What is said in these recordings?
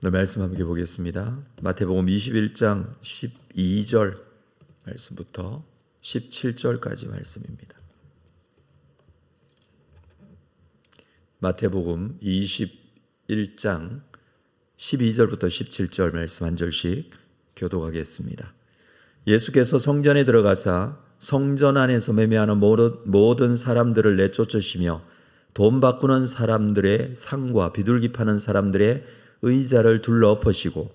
오늘 말씀 함께 보겠습니다. 마태복음 21장 12절 말씀부터 17절까지 말씀입니다. 마태복음 21장 12절부터 17절 말씀 한 절씩 교독하겠습니다. 예수께서 성전에 들어가사 성전 안에서 매매하는 모든 사람들을 내쫓으시며 돈 바꾸는 사람들의 상과 비둘기 파는 사람들의 의자를 둘러 엎으시고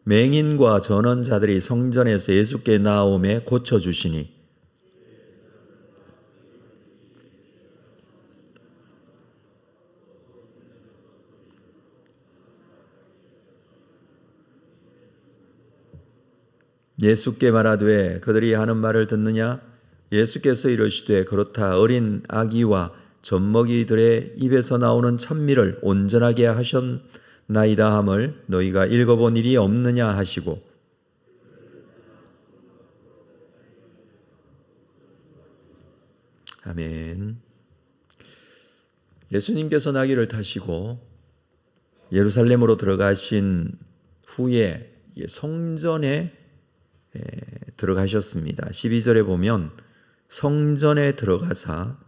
맹인과 전원자들이 성전에서 예수께 나오매 고쳐주시니 예수께 말하되 그들이 하는 말을 듣느냐? 예수께서 이르시되 그렇다. 어린 아기와 젖먹이들의 입에서 나오는 찬미를 온전하게 하셨나이다 함을 너희가 읽어본 일이 없느냐 하시고 아멘. 예수님께서 나귀를 타시고 예루살렘으로 들어가신 후에 성전에 들어가셨습니다. 12절에 보면 성전에 들어가사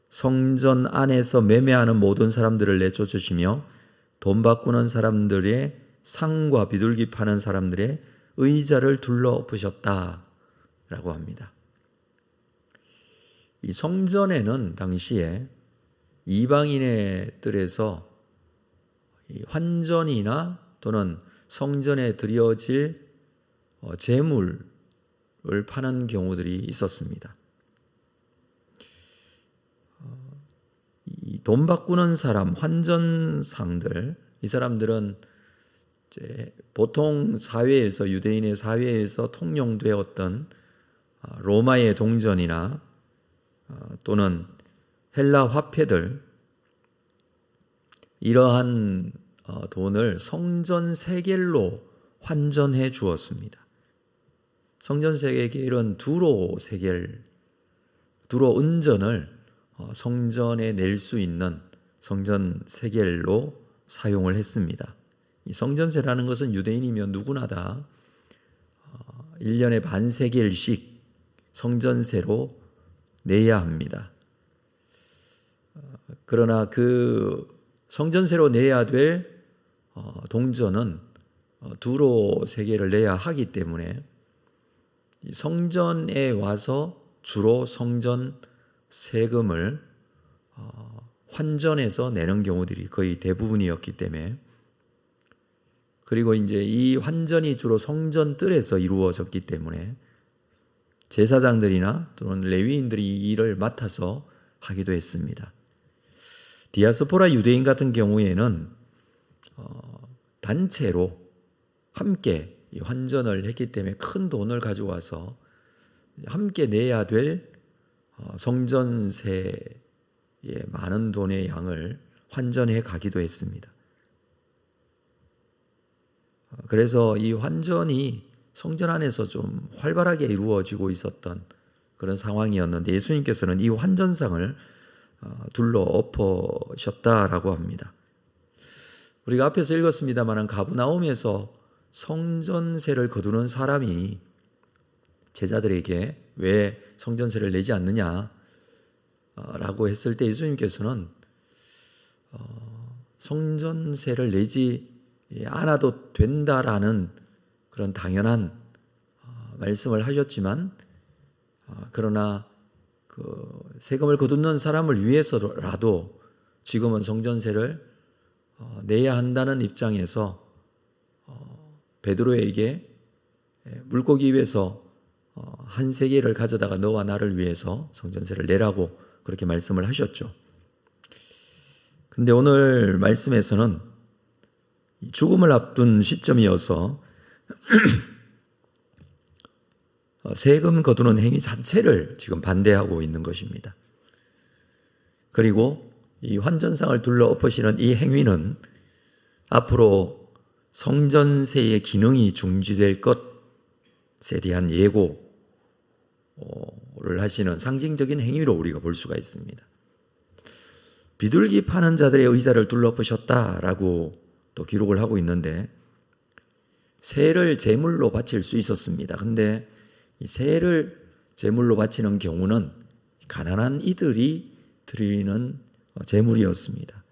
성전 안에서 매매하는 모든 사람들을 내쫓으시며 돈 바꾸는 사람들의 상과 비둘기 파는 사람들의 의자를 둘러 엎으셨다라고 합니다. 이 성전에는 당시에 이방인의 뜰에서 환전이나 또는 성전에 드려질 재물을 파는 경우들이 있었습니다. 돈 바꾸는 사람, 환전상들, 이 사람들은 이제 보통 사회에서 유대인의 사회에서 통용되었던 로마의 동전이나 또는 헬라 화폐들 이러한 돈을 성전 세겔로 환전해 주었습니다. 성전 세겔은 두로 은전을 성전에 낼 수 있는 성전 세겔로 사용을 했습니다. 이 성전세라는 것은 유대인이면 누구나 다 1년에 반 세겔씩 성전세로 내야 합니다. 그러나 그 성전세로 내야 될 동전은 두로 세겔을 내야 하기 때문에 성전에 와서 주로 성전 세금을 환전해서 내는 경우들이 거의 대부분이었기 때문에, 그리고 이제 이 환전이 주로 성전 뜰에서 이루어졌기 때문에 제사장들이나 또는 레위인들이 이 일을 맡아서 하기도 했습니다. 디아스포라 유대인 같은 경우에는 단체로 함께 환전을 했기 때문에 큰 돈을 가져와서 함께 내야 될 성전세의 많은 돈의 양을 환전해 가기도 했습니다. 그래서 이 환전이 성전 안에서 좀 활발하게 이루어지고 있었던 그런 상황이었는데 예수님께서는 이 환전상을 둘러 엎으셨다라고 합니다. 우리가 앞에서 읽었습니다만 가브나움에서 성전세를 거두는 사람이 제자들에게 왜 성전세를 내지 않느냐 라고 했을 때 예수님께서는 성전세를 내지 않아도 된다라는 그런 당연한 말씀을 하셨지만, 그러나 그 세금을 거두는 사람을 위해서라도 지금은 성전세를 내야 한다는 입장에서 베드로에게 물고기 입에서 한 세겔을 가져다가 너와 나를 위해서 성전세를 내라고 그렇게 말씀을 하셨죠. 근데 오늘 말씀에서는 죽음을 앞둔 시점이어서 세금 거두는 행위 자체를 지금 반대하고 있는 것입니다. 그리고 이 환전상을 둘러 엎으시는 이 행위는 앞으로 성전세의 기능이 중지될 것, 대한 예고를 하시는 상징적인 행위로 우리가 볼 수가 있습니다. 비둘기 파는 자들의 의자를 둘러보셨다라고 또 기록을 하고 있는데, 새를 제물로 바칠 수 있었습니다. 근데 이 새를 제물로 바치는 경우는 가난한 이들이 드리는 제물이었습니다.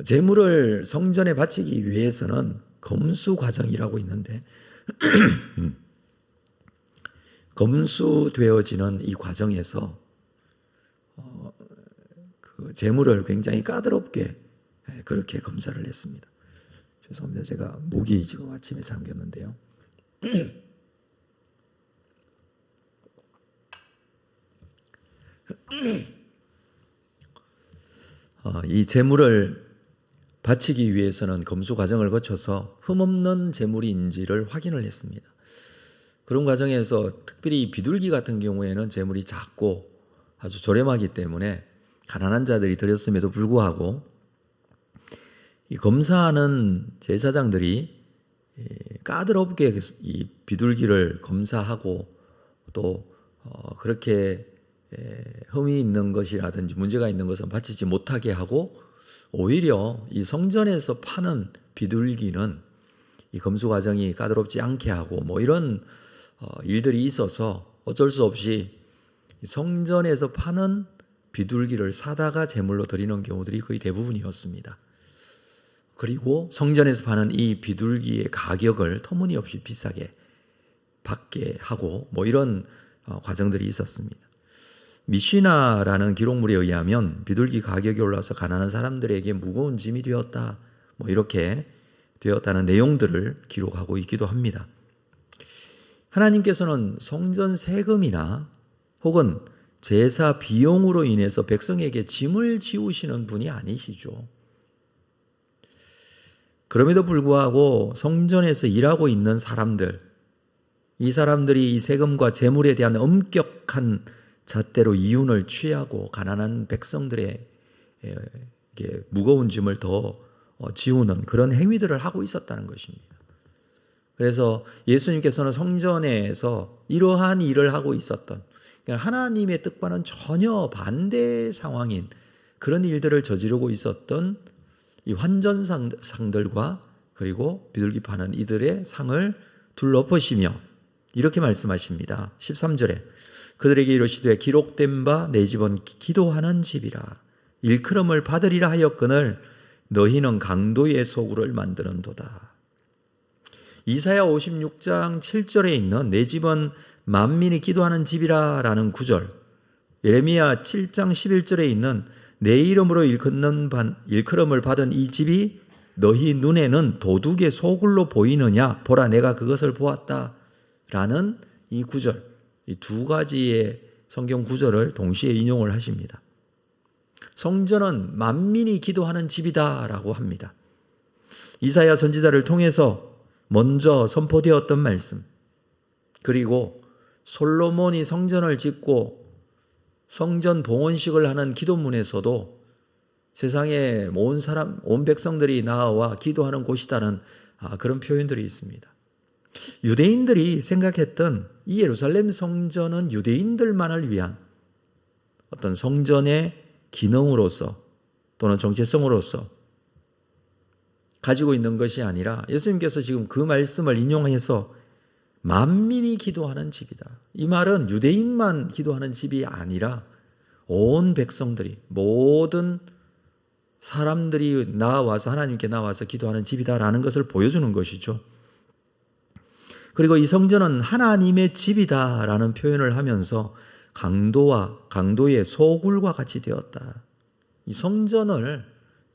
제물을 성전에 바치기 위해서는 검수 과정이라고 있는데 검수되어지는 이 과정에서 그 제물을 굉장히 까다롭게 그렇게 검사를 했습니다. 죄송합니다. 제가 목이 지금 아침에 잠겼는데요. 이 제물을 바치기 위해서는 검수 과정을 거쳐서 흠없는 제물인지를 확인을 했습니다. 그런 과정에서 특별히 비둘기 같은 경우에는 제물이 작고 아주 저렴하기 때문에 가난한 자들이 드렸음에도 불구하고 이 검사하는 제사장들이 까다롭게 이 비둘기를 검사하고 또 그렇게 흠이 있는 것이라든지 문제가 있는 것은 바치지 못하게 하고, 오히려 이 성전에서 파는 비둘기는 이 검수 과정이 까다롭지 않게 하고 뭐 이런 일들이 있어서 어쩔 수 없이 성전에서 파는 비둘기를 사다가 제물로 드리는 경우들이 거의 대부분이었습니다. 그리고 성전에서 파는 이 비둘기의 가격을 터무니없이 비싸게 받게 하고 뭐 이런 과정들이 있었습니다. 미시나라는 기록물에 의하면 비둘기 가격이 올라서 가난한 사람들에게 무거운 짐이 되었다, 뭐 이렇게 되었다는 내용들을 기록하고 있기도 합니다. 하나님께서는 성전 세금이나 혹은 제사 비용으로 인해서 백성에게 짐을 지우시는 분이 아니시죠. 그럼에도 불구하고 성전에서 일하고 있는 사람들, 이 사람들이 이 세금과 재물에 대한 엄격한 잣대로 이윤을 취하고 가난한 백성들의 무거운 짐을 더 지우는 그런 행위들을 하고 있었다는 것입니다. 그래서 예수님께서는 성전에서 이러한 일을 하고 있었던, 그러니까 하나님의 뜻과는 전혀 반대 상황인 그런 일들을 저지르고 있었던 이 환전상들과 그리고 비둘기 파는 이들의 상을 둘러보시며 이렇게 말씀하십니다. 13절에 그들에게 이르시되 기록된 바 내 집은 기도하는 집이라 일컬음을 받으리라 하였거늘 너희는 강도의 소굴을 만드는도다. 이사야 56장 7절에 있는 내 집은 만민이 기도하는 집이라 라는 구절, 예레미야 7장 11절에 있는 내 이름으로 일컬음을 받은 이 집이 너희 눈에는 도둑의 소굴로 보이느냐? 보라 내가 그것을 보았다 라는 이 구절, 이 두 가지의 성경 구절을 동시에 인용을 하십니다. 성전은 만민이 기도하는 집이다 라고 합니다. 이사야 선지자를 통해서 먼저 선포되었던 말씀, 그리고 솔로몬이 성전을 짓고 성전 봉헌식을 하는 기도문에서도 세상에 온 백성들이 나와 기도하는 곳이다는 그런 표현들이 있습니다. 유대인들이 생각했던 이 예루살렘 성전은 유대인들만을 위한 어떤 성전의 기능으로서 또는 정체성으로서 가지고 있는 것이 아니라 예수님께서 지금 그 말씀을 인용해서 만민이 기도하는 집이다. 이 말은 유대인만 기도하는 집이 아니라 온 백성들이, 모든 사람들이 나와서 하나님께 나와서 기도하는 집이다라는 것을 보여주는 것이죠. 그리고 이 성전은 하나님의 집이다라는 표현을 하면서 강도의 소굴과 같이 되었다. 이 성전을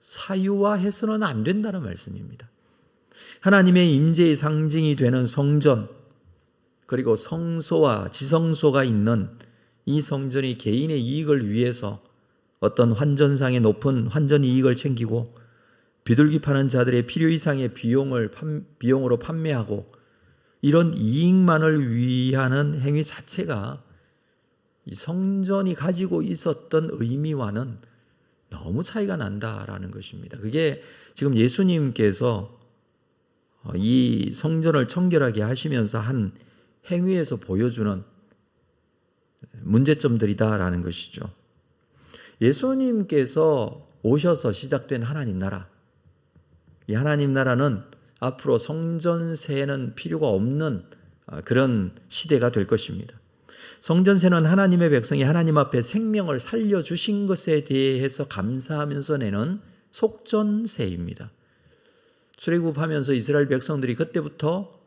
사유화해서는 안 된다는 말씀입니다. 하나님의 임재의 상징이 되는 성전, 그리고 성소와 지성소가 있는 이 성전이 개인의 이익을 위해서 어떤 환전상의 높은 환전 이익을 챙기고 비둘기 파는 자들의 필요 이상의 비용으로 판매하고 이런 이익만을 위하는 행위 자체가 이 성전이 가지고 있었던 의미와는 너무 차이가 난다라는 것입니다. 그게 지금 예수님께서 이 성전을 청결하게 하시면서 한 행위에서 보여주는 문제점들이다라는 것이죠. 예수님께서 오셔서 시작된 하나님 나라, 이 하나님 나라는 앞으로 성전세는 필요가 없는 그런 시대가 될 것입니다. 성전세는 하나님의 백성이 하나님 앞에 생명을 살려주신 것에 대해서 감사하면서 내는 속전세입니다. 출애굽하면서 이스라엘 백성들이 그때부터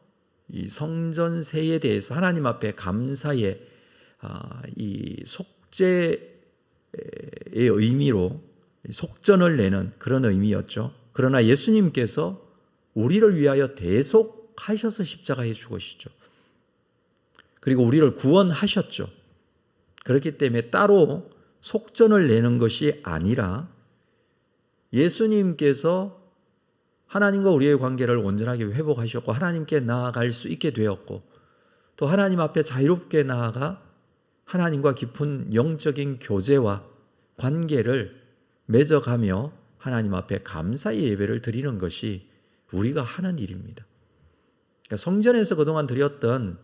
이 성전세에 대해서 하나님 앞에 감사의 이 속죄의 의미로 속전을 내는 그런 의미였죠. 그러나 예수님께서 우리를 위하여 대속하셔서 십자가에 죽으시죠. 그리고 우리를 구원하셨죠. 그렇기 때문에 따로 속전을 내는 것이 아니라 예수님께서 하나님과 우리의 관계를 온전하게 회복하셨고 하나님께 나아갈 수 있게 되었고 또 하나님 앞에 자유롭게 나아가 하나님과 깊은 영적인 교제와 관계를 맺어가며 하나님 앞에 감사의 예배를 드리는 것이 우리가 하는 일입니다. 그러니까 성전에서 그동안 드렸던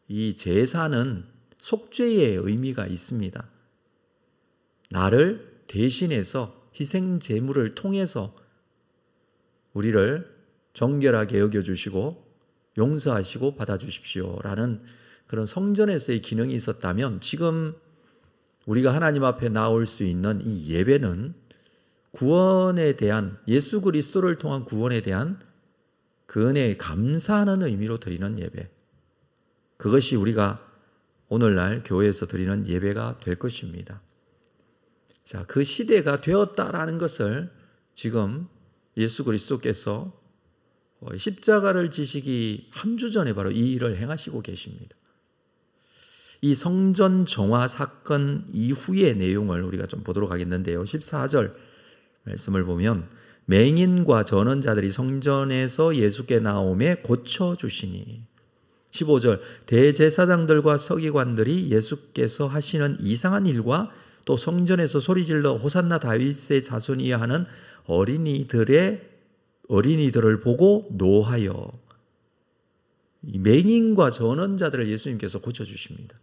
이 제사는 속죄의 의미가 있습니다. 나를 대신해서 희생 제물을 통해서 우리를 정결하게 여겨주시고 용서하시고 받아주십시오라는 그런 성전에서의 기능이 있었다면 지금 우리가 하나님 앞에 나올 수 있는 이 예배는 구원에 대한 예수 그리스도를 통한 구원에 대한 그 은혜에 감사하는 의미로 드리는 예배, 그것이 우리가 오늘날 교회에서 드리는 예배가 될 것입니다. 자, 그 시대가 되었다라는 것을 지금 예수 그리스도께서 십자가를 지시기 한 주 전에 바로 이 일을 행하시고 계십니다. 이 성전 정화 사건 이후의 내용을 우리가 좀 보도록 하겠는데요. 14절 말씀을 보면 맹인과 전원자들이 성전에서 예수께 나오매 고쳐주시니 15절 대제사장들과 서기관들이 예수께서 하시는 이상한 일과 또 성전에서 소리질러 호산나 다윗의 자손이야 하는 어린이들을 보고 노하여 이 맹인과 전원자들을 예수님께서 고쳐주십니다.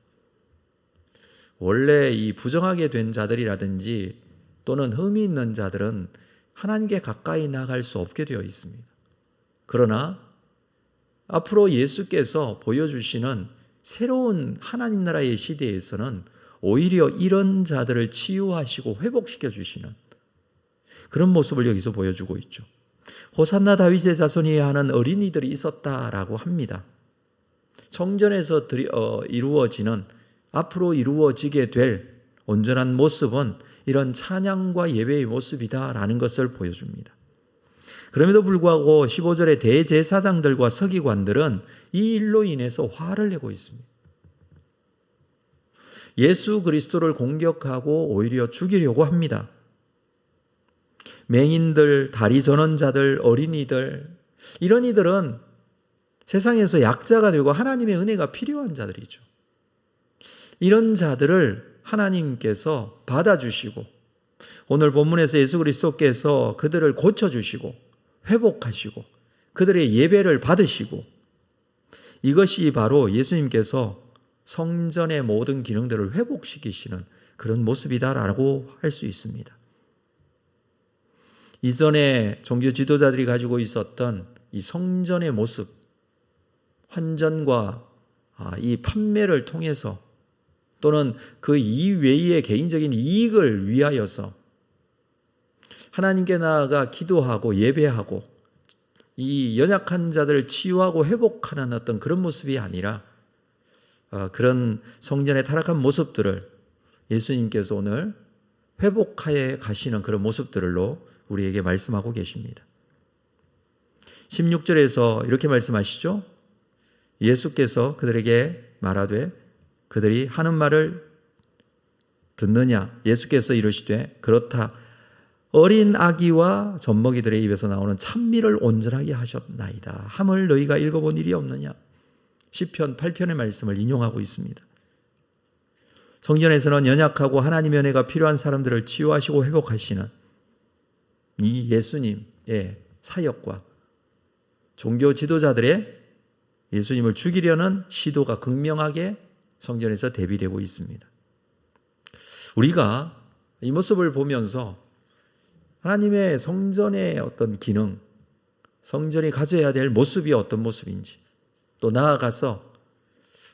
원래 이 부정하게 된 자들이라든지 또는 흠이 있는 자들은 하나님께 가까이 나갈 수 없게 되어 있습니다. 그러나 앞으로 예수께서 보여주시는 새로운 하나님 나라의 시대에서는 오히려 이런 자들을 치유하시고 회복시켜 주시는 그런 모습을 여기서 보여주고 있죠. 호산나 다윗의 자손이야 하는 어린이들이 있었다라고 합니다. 성전에서 이루어지는 앞으로 이루어지게 될 온전한 모습은 이런 찬양과 예배의 모습이다라는 것을 보여줍니다. 그럼에도 불구하고 15절에 대제사장들과 서기관들은 이 일로 인해서 화를 내고 있습니다. 예수 그리스도를 공격하고 오히려 죽이려고 합니다. 맹인들, 다리 전원자들, 어린이들, 이런 이들은 세상에서 약자가 되고 하나님의 은혜가 필요한 자들이죠. 이런 자들을 하나님께서 받아주시고 오늘 본문에서 예수 그리스도께서 그들을 고쳐주시고 회복하시고 그들의 예배를 받으시고 이것이 바로 예수님께서 성전의 모든 기능들을 회복시키시는 그런 모습이다라고 할 수 있습니다. 이전에 종교 지도자들이 가지고 있었던 이 성전의 모습, 환전과 이 판매를 통해서 또는 그 이외의 개인적인 이익을 위하여서 하나님께 나아가 기도하고 예배하고 이 연약한 자들을 치유하고 회복하는 어떤 그런 모습이 아니라 그런 성전의 타락한 모습들을 예수님께서 오늘 회복하여 가시는 그런 모습들로 우리에게 말씀하고 계십니다. 16절에서 이렇게 말씀하시죠. 예수께서 그들에게 말하되 그들이 하는 말을 듣느냐? 예수께서 이르시되 그렇다. 어린 아기와 젖먹이들의 입에서 나오는 찬미를 온전하게 하셨나이다. 함을 너희가 읽어본 일이 없느냐? 시편 8편의 말씀을 인용하고 있습니다. 성전에서는 연약하고 하나님의 은혜가 필요한 사람들을 치유하시고 회복하시는 이 예수님의 사역과 종교 지도자들의 예수님을 죽이려는 시도가 극명하게 성전에서 대비되고 있습니다. 우리가 이 모습을 보면서 하나님의 성전의 어떤 기능, 성전이 가져야 될 모습이 어떤 모습인지, 또 나아가서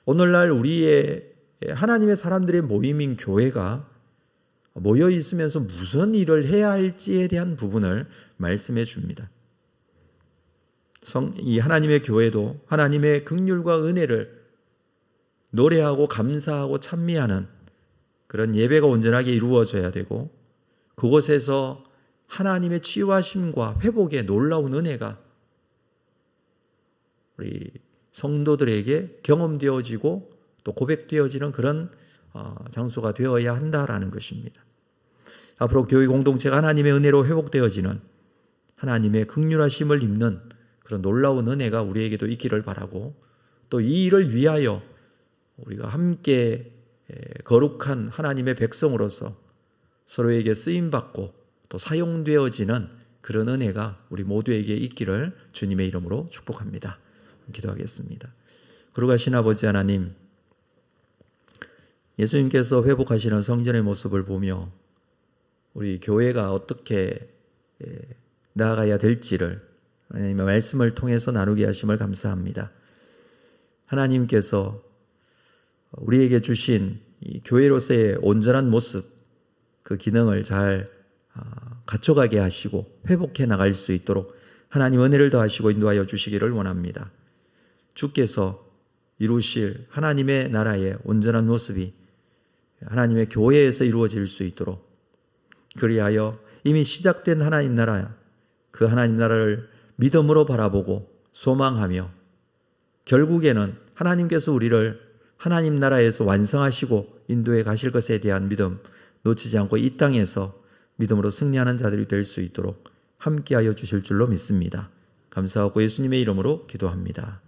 오늘날 우리의 하나님의 사람들의 모임인 교회가 모여 있으면서 무슨 일을 해야 할지에 대한 부분을 말씀해 줍니다. 이 하나님의 교회도 하나님의 긍휼과 은혜를 노래하고 감사하고 찬미하는 그런 예배가 온전하게 이루어져야 되고, 그곳에서 하나님의 치유하심과 회복의 놀라운 은혜가 우리 성도들에게 경험되어지고 또 고백되어지는 그런 장소가 되어야 한다라는 것입니다. 앞으로 교회 공동체가 하나님의 은혜로 회복되어지는, 하나님의 긍휼하심을 입는 그런 놀라운 은혜가 우리에게도 있기를 바라고, 또 이 일을 위하여 우리가 함께 거룩한 하나님의 백성으로서 서로에게 쓰임받고 또 사용되어지는 그런 은혜가 우리 모두에게 있기를 주님의 이름으로 축복합니다. 기도하겠습니다. 거룩하신 아버지 하나님, 예수님께서 회복하시는 성전의 모습을 보며 우리 교회가 어떻게 나아가야 될지를 하나님의 말씀을 통해서 나누게 하심을 감사합니다. 하나님께서 우리에게 주신 이 교회로서의 온전한 모습, 그 기능을 잘 갖춰가게 하시고 회복해 나갈 수 있도록 하나님 은혜를 더하시고 인도하여 주시기를 원합니다. 주께서 이루실 하나님의 나라의 온전한 모습이 하나님의 교회에서 이루어질 수 있도록, 그리하여 이미 시작된 하나님 나라, 그 하나님 나라를 믿음으로 바라보고 소망하며 결국에는 하나님께서 우리를 하나님 나라에서 완성하시고 인도해 가실 것에 대한 믿음 놓치지 않고 이 땅에서 믿음으로 승리하는 자들이 될 수 있도록 함께하여 주실 줄로 믿습니다. 감사하고 예수님의 이름으로 기도합니다.